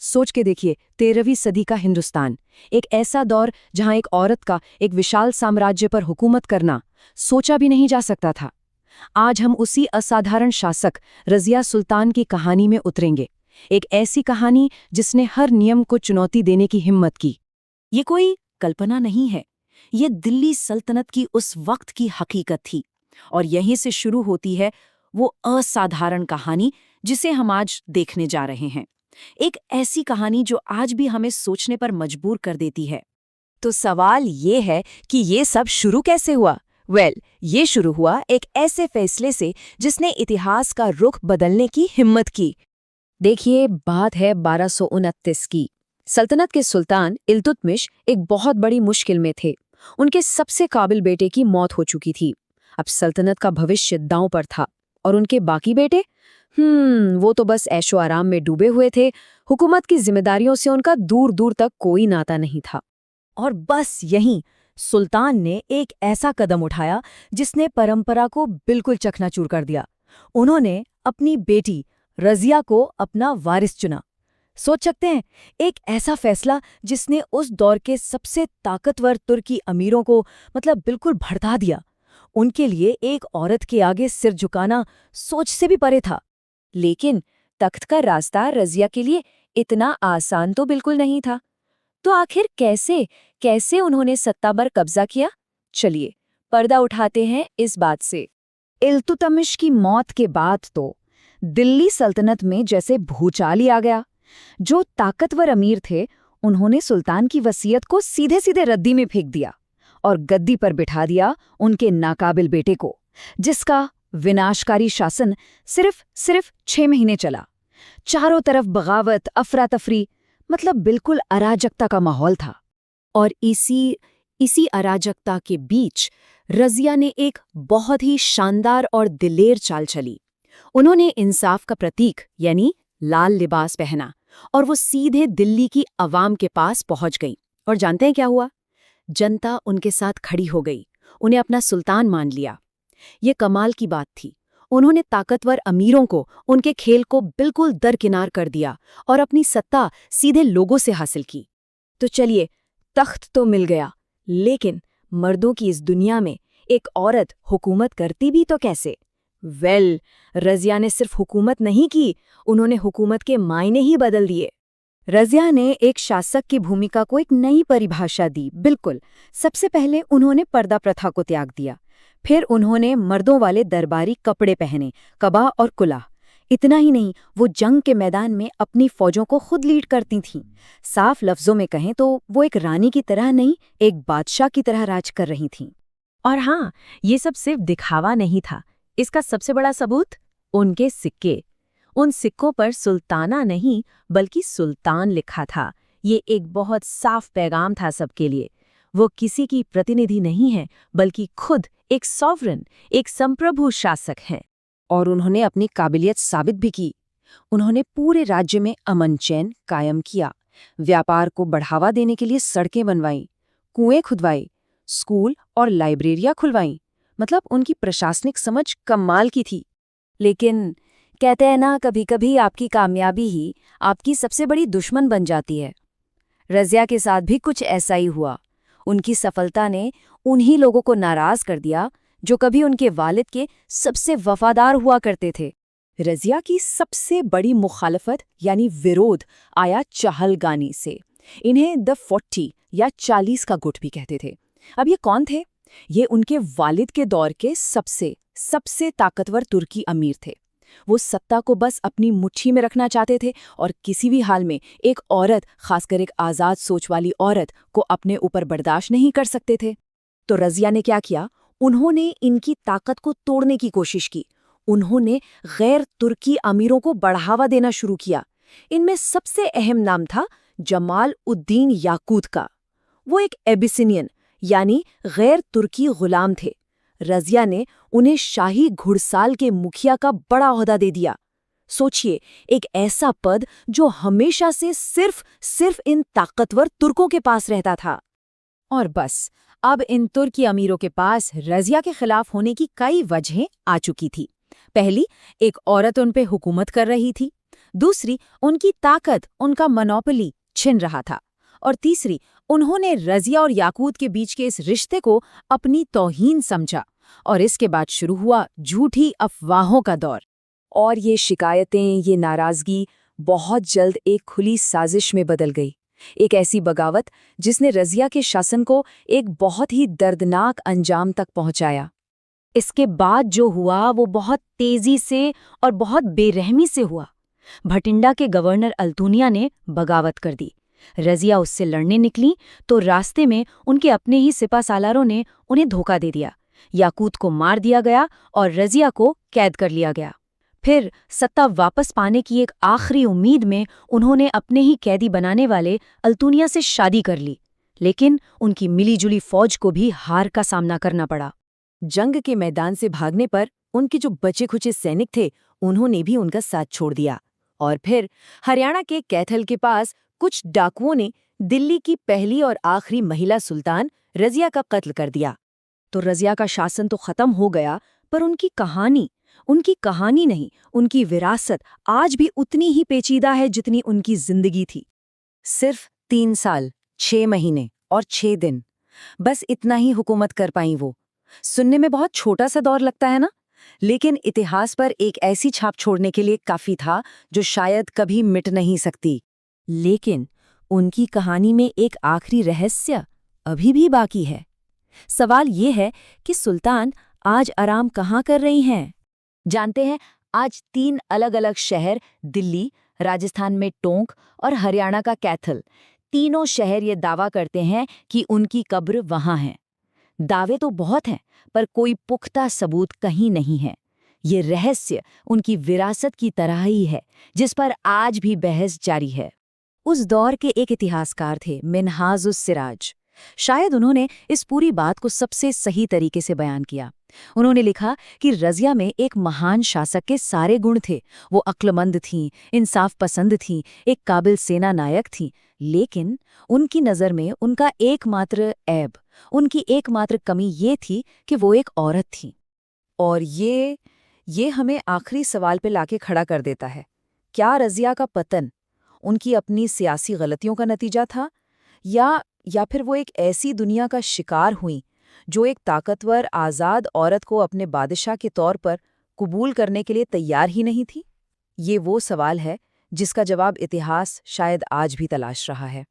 सोच के देखिए, 13वीं सदी का हिंदुस्तान, एक ऐसा दौर जहां एक औरत का एक विशाल साम्राज्य पर हुकूमत करना सोचा भी नहीं जा सकता था। आज हम उसी असाधारण शासक रज़िया सुल्तान की कहानी में उतरेंगे। एक ऐसी कहानी जिसने हर नियम को चुनौती देने की हिम्मत की। ये कोई कल्पना नहीं है, ये दिल्ली सल्तनत की उस वक्त की हकीकत थी। और यहीं से शुरू होती है वो असाधारण कहानी जिसे हम आज देखने जा रहे हैं। एक ऐसी कहानी जो आज भी हमें सोचने पर मजबूर कर देती है। तो सवाल ये है कि ये सब शुरू कैसे हुआ? ये शुरू हुआ एक ऐसे फैसले से जिसने इतिहास का रुख बदलने की हिम्मत की। देखिए, बात है 1229 की। सल्तनत के सुल्तान इल्तुतमिश एक बहुत बड़ी मुश्किल में थे। उनके सबसे काबिल बेटे की मौत हो चुकी थी। अब सल्तनत का भविष्य दांव पर था। और उनके बाकी बेटे वो तो बस ऐशो आराम में डूबे हुए थे। हुकूमत की जिम्मेदारियों से उनका दूर दूर तक कोई नाता नहीं था। और बस यहीं सुल्तान ने एक ऐसा कदम उठाया जिसने परंपरा को बिल्कुल चकनाचूर कर दिया। उन्होंने अपनी बेटी रज़िया को अपना वारिस चुना। सोच सकते हैं, एक ऐसा फैसला जिसने उस दौर के सबसे ताकतवर तुर्की अमीरों को बिल्कुल भड़का दिया। उनके लिए एक औरत के आगे सिर झुकाना सोच से भी परे था। लेकिन तख्त का रास्ता रज़िया के लिए इतना आसान तो बिल्कुल नहीं था। तो आखिर कैसे उन्होंने सत्ता पर कब्जा किया? चलिए, पर्दा उठाते हैं इस बात से। इल्तुतमिश की मौत के बाद तो दिल्ली सल्तनत में जैसे भूचाल ही आ गया। जो ताकतवर अमीर थे, उन्होंने सुल्तान की वसीयत को सीधे सीधे रद्दी में फेंक दिया और गद्दी पर बिठा दिया उनके नाकाबिल बेटे को, जिसका विनाशकारी शासन सिर्फ 6 महीने चला। चारों तरफ बगावत, अफरा तफरी, बिल्कुल अराजकता का माहौल था। और इसी अराजकता के बीच रज़िया ने एक बहुत ही शानदार और दिलेर चाल चली। उन्होंने इंसाफ का प्रतीक यानी लाल लिबास पहना और वो सीधे दिल्ली की अवाम के पास पहुंच गई। और जानते हैं क्या हुआ? जनता उनके साथ खड़ी हो गई, उन्हें अपना सुल्तान मान लिया। ये कमाल की बात थी। उन्होंने ताकतवर अमीरों को उनके खेल को बिल्कुल दरकिनार कर दिया और अपनी सत्ता सीधे लोगों से हासिल की। तो चलिए, तख्त तो मिल गया, लेकिन मर्दों की इस दुनिया में एक औरत हुकूमत करती भी तो कैसे? रज़िया ने सिर्फ हुकूमत नहीं की, उन्होंने हुकूमत के मायने ही बदल दिए। रज़िया ने एक शासक की भूमिका को एक नई परिभाषा दी। बिल्कुल, सबसे पहले उन्होंने पर्दा प्रथा को त्याग दिया। फिर उन्होंने मर्दों वाले दरबारी कपड़े पहने, कबा और कुलाह। इतना ही नहीं, वो जंग के मैदान में अपनी फौजों को खुद लीड करती थीं। साफ लफ्जों में कहें तो वो एक रानी की तरह नहीं, एक बादशाह की तरह राज कर रही थीं। और हाँ, ये सब सिर्फ दिखावा नहीं था। इसका सबसे बड़ा सबूत उनके सिक्के। उन सिक्कों पर सुल्ताना नहीं बल्कि सुल्तान लिखा था। ये एक बहुत साफ पैगाम था सबके लिए। वो किसी की प्रतिनिधि नहीं है, बल्कि खुद एक सॉवरन, एक संप्रभु शासक हैं। और उन्होंने अपनी काबिलियत साबित भी की। उन्होंने पूरे राज्य में अमन चैन कायम किया, व्यापार को बढ़ावा देने के लिए सड़कें बनवाईं, कुएं खुदवाए, स्कूल और लाइब्रेरियां खुलवाईं। उनकी प्रशासनिक समझ कमाल की थी। लेकिन कहते हैं ना, कभी कभी आपकी कामयाबी ही आपकी सबसे बड़ी दुश्मन बन जाती है। रज़िया के साथ भी कुछ ऐसा ही हुआ। उनकी सफलता ने उन्हीं लोगों को नाराज कर दिया जो कभी उनके वालिद के सबसे वफादार हुआ करते थे। रज़िया की सबसे बड़ी मुखालफत यानी विरोध आया चहलगानी से। इन्हें द 40 या 40 का गुट भी कहते थे। अब ये कौन थे? ये उनके वालिद के दौर के सबसे ताकतवर तुर्की अमीर थे। वो सत्ता को बस अपनी मुट्ठी में रखना चाहते थे और किसी भी हाल में एक औरत, खासकर एक आज़ाद सोच वाली औरत, को अपने ऊपर बर्दाश्त नहीं कर सकते थे। तो रज़िया ने क्या किया? उन्होंने इनकी ताकत को तोड़ने की कोशिश की। उन्होंने गैर तुर्की अमीरों को बढ़ावा देना शुरू किया। इनमें सबसे अहम नाम था जमाल उद्दीन याकूत का। वो एक एबिसिनियन यानी गैर तुर्की गुलाम थे। रज़िया ने उन्हें शाही घुड़साल के मुखिया का बड़ा ओहदा दे दिया। सोचिए, एक ऐसा पद जो हमेशा से सिर्फ इन ताकतवर तुर्कों के पास रहता था। और बस अब इन तुर्की अमीरों के पास रज़िया के खिलाफ होने की कई वजहें आ चुकी थी। पहली, एक औरत उन पे हुकूमत कर रही थी। दूसरी, उनकी ताकत, उनका मोनोपोली छिन रहा था। और तीसरी, उन्होंने रज़िया और याकूत के बीच के इस रिश्ते को अपनी तौहीन समझा। और इसके बाद शुरू हुआ झूठी अफवाहों का दौर। और ये शिकायतें, ये नाराजगी बहुत जल्द एक खुली साजिश में बदल गई। एक ऐसी बगावत जिसने रज़िया के शासन को एक बहुत ही दर्दनाक अंजाम तक पहुंचाया। इसके बाद जो हुआ वो बहुत तेजी से और बहुत बेरहमी से हुआ। भटिंडा के गवर्नर अल्तूनिया ने बगावत कर दी। रज़िया उससे लड़ने निकली तो रास्ते में उनके अपने ही सिपा सालारों ने उन्हें धोखा दे दिया। याकूत को मार दिया गया और रज़िया को कैद कर लिया गया। फिर सत्ता वापस पाने की एक आखिरी उम्मीद में उन्होंने अपने ही कैदी बनाने वाले अल्तूनिया से शादी कर ली, लेकिन उनकी मिलीजुली फौज को भी हार का सामना करना पड़ा। जंग के मैदान से भागने पर उनके जो बचे-खुचे सैनिक थे, उन्होंने भी उनका साथ छोड़ दिया। और फिर हरियाणा के कैथल के पास कुछ डाकुओं ने दिल्ली की पहली और आखिरी महिला सुल्तान रज़िया का कत्ल कर दिया। तो रज़िया का शासन तो खत्म हो गया, पर उनकी कहानी नहीं, उनकी विरासत आज भी उतनी ही पेचीदा है जितनी उनकी जिंदगी थी। सिर्फ 3 साल, 6 महीने और 6 दिन, बस इतना ही हुकूमत कर पाई वो। सुनने में बहुत छोटा सा दौर लगता है ना, लेकिन इतिहास पर एक ऐसी छाप छोड़ने के लिए काफी था जो शायद कभी मिट नहीं सकती। लेकिन उनकी कहानी में एक आखिरी रहस्य अभी भी बाकी है। सवाल ये है कि सुल्तान आज आराम कहाँ कर रही हैं? जानते हैं, आज 3 अलग-अलग शहर, दिल्ली, राजस्थान में टोंक और हरियाणा का कैथल, तीनों शहर ये दावा करते हैं कि उनकी कब्र वहां है। दावे तो बहुत हैं, पर कोई पुख्ता सबूत कहीं नहीं है। ये रहस्य उनकी विरासत की तरह ही है, जिस पर आज भी बहस जारी है। उस दौर के एक इतिहासकार थे मिन्हाजुस सिराज। शायद उन्होंने इस पूरी बात को सबसे सही तरीके से बयान किया। उन्होंने लिखा कि रज़िया में एक महान शासक के सारे गुण थे। वो अक्लमंद थीं, इंसाफ पसंद थीं, एक काबिल सेना नायक थीं, लेकिन उनकी नज़र में उनका एकमात्र ऐब, उनकी एकमात्र कमी ये थी कि वो एक औरत थीं। और ये हमें आखिरी सवाल पे लाके खड़ा कर देता है। क्या रज़िया का पतन उनकी अपनी सियासी गलतियों का नतीजा था, या फिर वो एक ऐसी दुनिया का शिकार हुई जो एक ताकतवर आज़ाद औरत को अपने बादशाह के तौर पर कबूल करने के लिए तैयार ही नहीं थी? ये वो सवाल है जिसका जवाब इतिहास शायद आज भी तलाश रहा है।